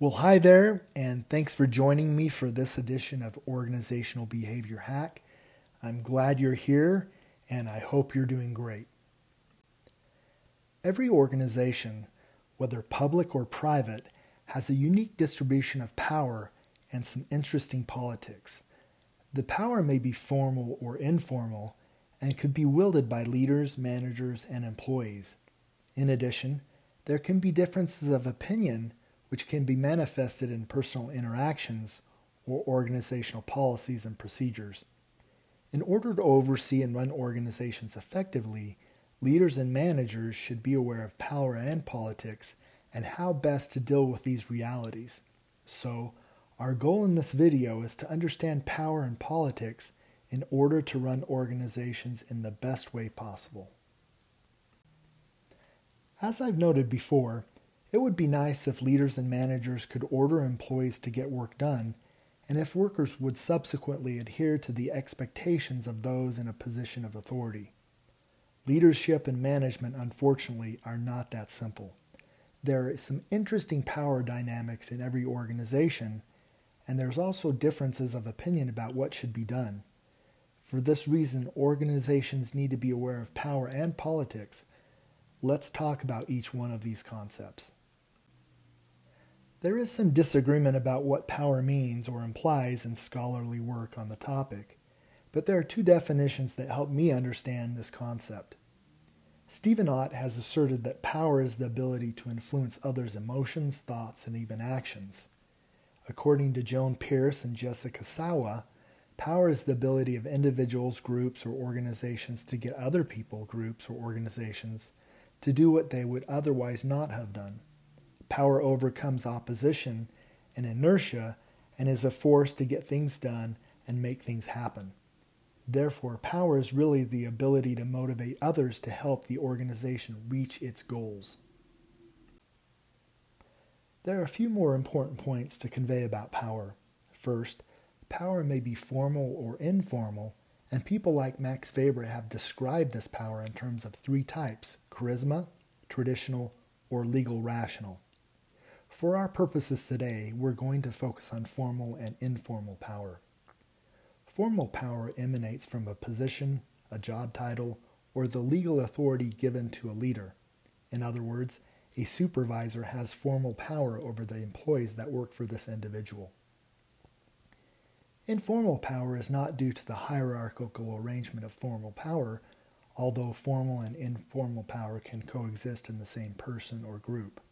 Well, hi there, and thanks for joining me for this edition of Organizational Behavior Hack. I'm glad you're here, and I hope you're doing great. Every organization, whether public or private, has a unique distribution of power and some interesting politics. The power may be formal or informal and could be wielded by leaders, managers, and employees. In addition, there can be differences of opinion which can be manifested in personal interactions or organizational policies and procedures. In order to oversee and run organizations effectively, leaders and managers should be aware of power and politics and how best to deal with these realities. So, our goal in this video is to understand power and politics in order to run organizations in the best way possible. As I've noted before, it would be nice if leaders and managers could order employees to get work done, and if workers would subsequently adhere to the expectations of those in a position of authority. Leadership and management, unfortunately, are not that simple. There are some interesting power dynamics in every organization, and there's also differences of opinion about what should be done. For this reason, organizations need to be aware of power and politics. Let's talk about each one of these concepts. There is some disagreement about what power means or implies in scholarly work on the topic, but there are two definitions that help me understand this concept. Stephen Ott has asserted that power is the ability to influence others' emotions, thoughts, and even actions. According to Joan Pierce and Jessica Sawa, power is the ability of individuals, groups, or organizations to get other people, groups, or organizations to do what they would otherwise not have done. Power overcomes opposition and inertia and is a force to get things done and make things happen. Therefore, power is really the ability to motivate others to help the organization reach its goals. There are a few more important points to convey about power. First, power may be formal or informal, and people like Max Weber have described this power in terms of three types: charisma, traditional, or legal rational. For our purposes today, we're going to focus on formal and informal power. Formal power emanates from a position, a job title, or the legal authority given to a leader. In other words, a supervisor has formal power over the employees that work for this individual. Informal power is not due to the hierarchical arrangement of formal power, although formal and informal power can coexist in the same person or group.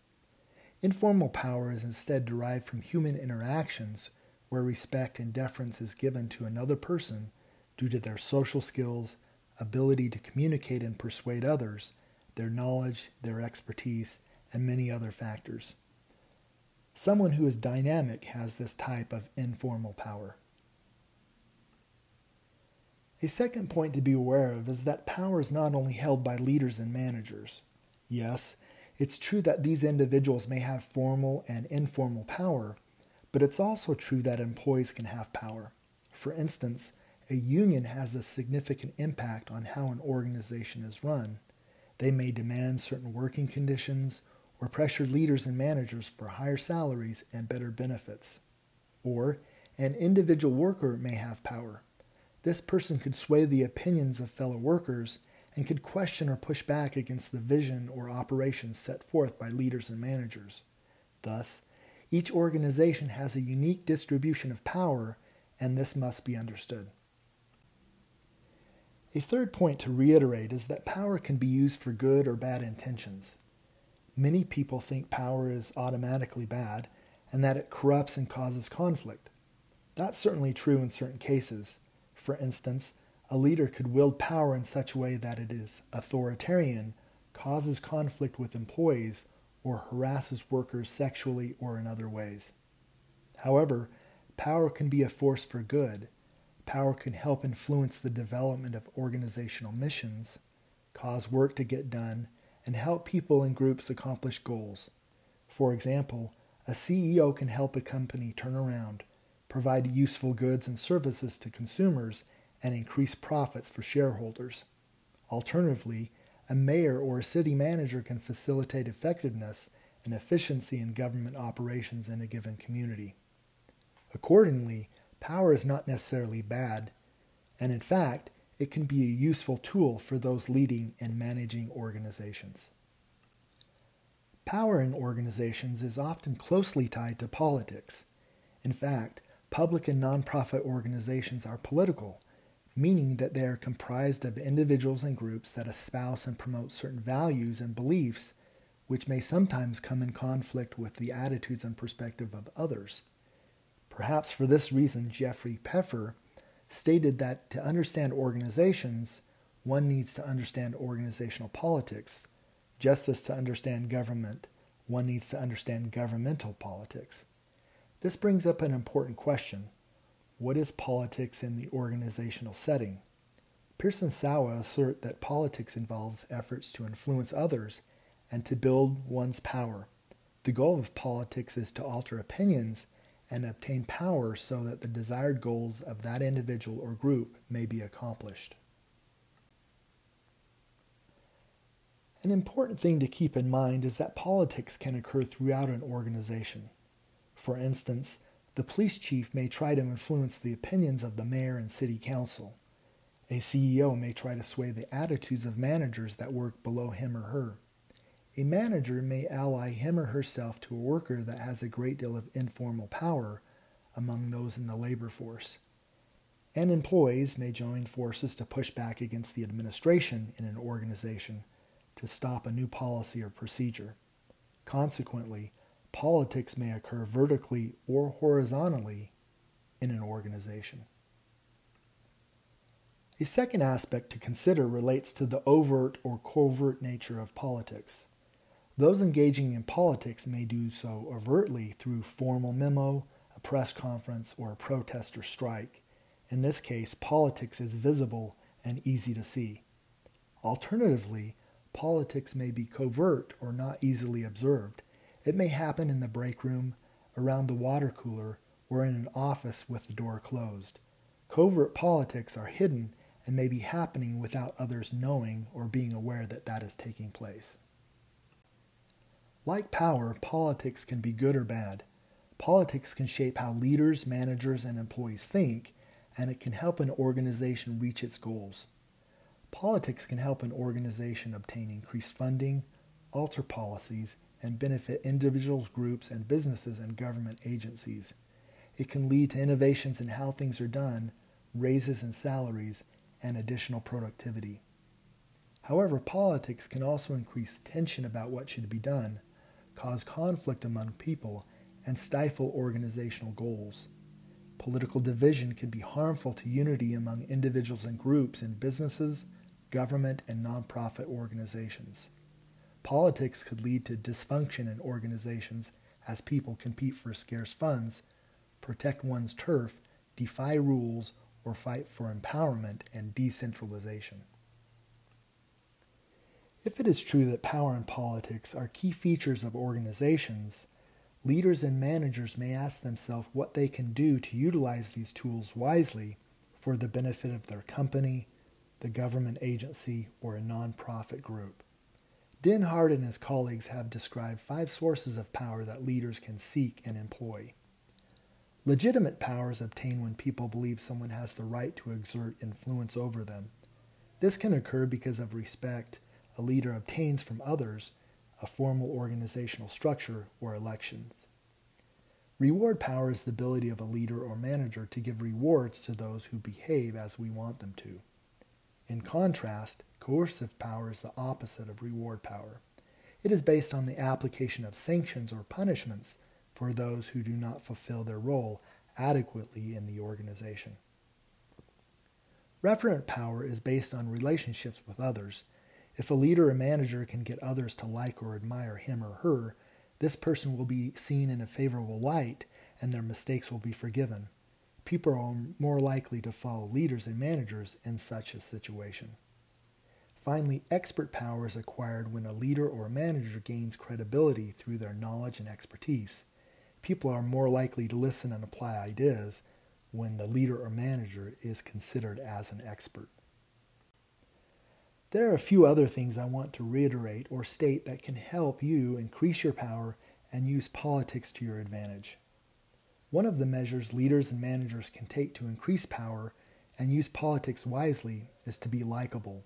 Informal power is instead derived from human interactions where respect and deference is given to another person due to their social skills, ability to communicate and persuade others, their knowledge, their expertise, and many other factors. Someone who is dynamic has this type of informal power. A second point to be aware of is that power is not only held by leaders and managers. Yes, it's true that these individuals may have formal and informal power, but it's also true that employees can have power. For instance, a union has a significant impact on how an organization is run. They may demand certain working conditions or pressure leaders and managers for higher salaries and better benefits. Or, an individual worker may have power. This person could sway the opinions of fellow workers and could question or push back against the vision or operations set forth by leaders and managers. Thus, each organization has a unique distribution of power, and this must be understood. A third point to reiterate is that power can be used for good or bad intentions. Many people think power is automatically bad, and that it corrupts and causes conflict. That's certainly true in certain cases. For instance, a leader could wield power in such a way that it is authoritarian, causes conflict with employees, or harasses workers sexually or in other ways. However, power can be a force for good. Power can help influence the development of organizational missions, cause work to get done, and help people and groups accomplish goals. For example, a CEO can help a company turn around, provide useful goods and services to consumers, and increase profits for shareholders. Alternatively, a mayor or a city manager can facilitate effectiveness and efficiency in government operations in a given community. Accordingly, power is not necessarily bad, and in fact, it can be a useful tool for those leading and managing organizations. Power in organizations is often closely tied to politics. In fact, public and nonprofit organizations are political, meaning that they are comprised of individuals and groups that espouse and promote certain values and beliefs, which may sometimes come in conflict with the attitudes and perspective of others. Perhaps for this reason, Jeffrey Pfeffer stated that to understand organizations, one needs to understand organizational politics. Just as to understand government, one needs to understand governmental politics. This brings up an important question. What is politics in the organizational setting? Pearce and Sawa assert that politics involves efforts to influence others and to build one's power. The goal of politics is to alter opinions and obtain power so that the desired goals of that individual or group may be accomplished. An important thing to keep in mind is that politics can occur throughout an organization. For instance, the police chief may try to influence the opinions of the mayor and city council. A CEO may try to sway the attitudes of managers that work below him or her. A manager may ally him or herself to a worker that has a great deal of informal power among those in the labor force. And employees may join forces to push back against the administration in an organization to stop a new policy or procedure. Consequently, politics may occur vertically or horizontally in an organization. A second aspect to consider relates to the overt or covert nature of politics. Those engaging in politics may do so overtly through formal memo, a press conference, or a protest or strike. In this case, politics is visible and easy to see. Alternatively, politics may be covert or not easily observed. It may happen in the break room, around the water cooler, or in an office with the door closed. Covert politics are hidden and may be happening without others knowing or being aware that that is taking place. Like power, politics can be good or bad. Politics can shape how leaders, managers, and employees think, and it can help an organization reach its goals. Politics can help an organization obtain increased funding, alter policies, and benefit individuals, groups, and businesses and government agencies. It can lead to innovations in how things are done, raises in salaries, and additional productivity. However, politics can also increase tension about what should be done, cause conflict among people, and stifle organizational goals. Political division can be harmful to unity among individuals and groups in businesses, government, and nonprofit organizations. Politics could lead to dysfunction in organizations as people compete for scarce funds, protect one's turf, defy rules, or fight for empowerment and decentralization. If it is true that power and politics are key features of organizations, leaders and managers may ask themselves what they can do to utilize these tools wisely for the benefit of their company, the government agency, or a nonprofit group. Denhart and his colleagues have described 5 sources of power that leaders can seek and employ. Legitimate power is obtained when people believe someone has the right to exert influence over them. This can occur because of respect a leader obtains from others, a formal organizational structure, or elections. Reward power is the ability of a leader or manager to give rewards to those who behave as we want them to. In contrast, coercive power is the opposite of reward power. It is based on the application of sanctions or punishments for those who do not fulfill their role adequately in the organization. Referent power is based on relationships with others. If a leader or manager can get others to like or admire him or her, this person will be seen in a favorable light and their mistakes will be forgiven. People are more likely to follow leaders and managers in such a situation. Finally, expert power is acquired when a leader or a manager gains credibility through their knowledge and expertise. People are more likely to listen and apply ideas when the leader or manager is considered as an expert. There are a few other things I want to reiterate or state that can help you increase your power and use politics to your advantage. One of the measures leaders and managers can take to increase power and use politics wisely is to be likable.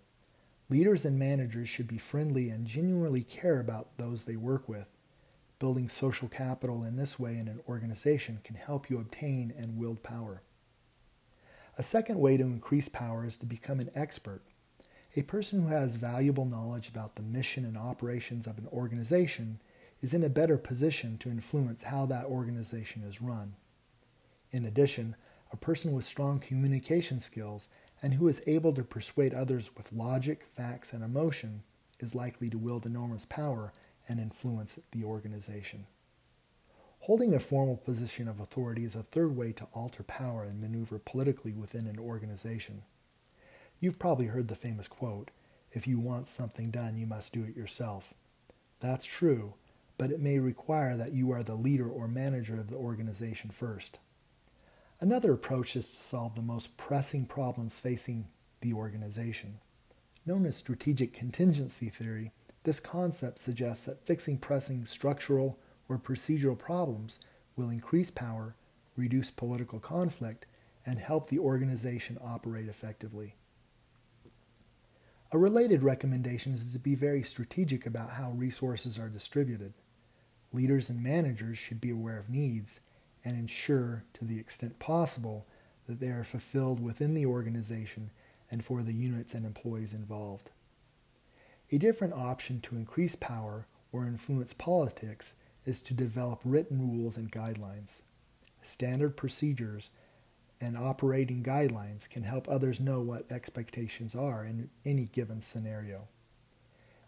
Leaders and managers should be friendly and genuinely care about those they work with. Building social capital in this way in an organization can help you obtain and wield power. A second way to increase power is to become an expert. A person who has valuable knowledge about the mission and operations of an organization is in a better position to influence how that organization is run. In addition, a person with strong communication skills and who is able to persuade others with logic, facts, and emotion is likely to wield enormous power and influence the organization. Holding a formal position of authority is a third way to alter power and maneuver politically within an organization. You've probably heard the famous quote, "If you want something done, you must do it yourself." That's true, but it may require that you are the leader or manager of the organization first. Another approach is to solve the most pressing problems facing the organization. Known as strategic contingency theory, this concept suggests that fixing pressing structural or procedural problems will increase power, reduce political conflict, and help the organization operate effectively. A related recommendation is to be very strategic about how resources are distributed. Leaders and managers should be aware of needs and ensure, to the extent possible, that they are fulfilled within the organization and for the units and employees involved. A different option to increase power or influence politics is to develop written rules and guidelines. Standard procedures and operating guidelines can help others know what expectations are in any given scenario.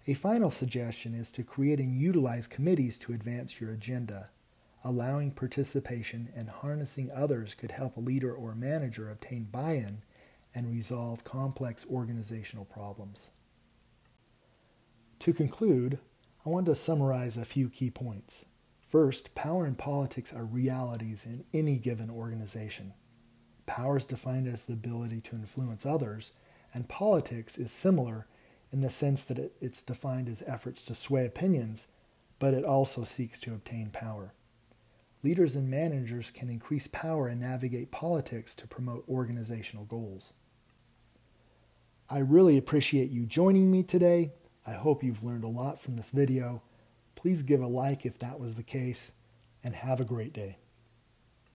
A final suggestion is to create and utilize committees to advance your agenda. Allowing participation and harnessing others could help a leader or manager obtain buy-in and resolve complex organizational problems. To conclude, I want to summarize a few key points. First, power and politics are realities in any given organization. Power is defined as the ability to influence others, and politics is similar in the sense that it's defined as efforts to sway opinions, but it also seeks to obtain power. Leaders and managers can increase power and navigate politics to promote organizational goals. I really appreciate you joining me today. I hope you've learned a lot from this video. Please give a like if that was the case, and have a great day.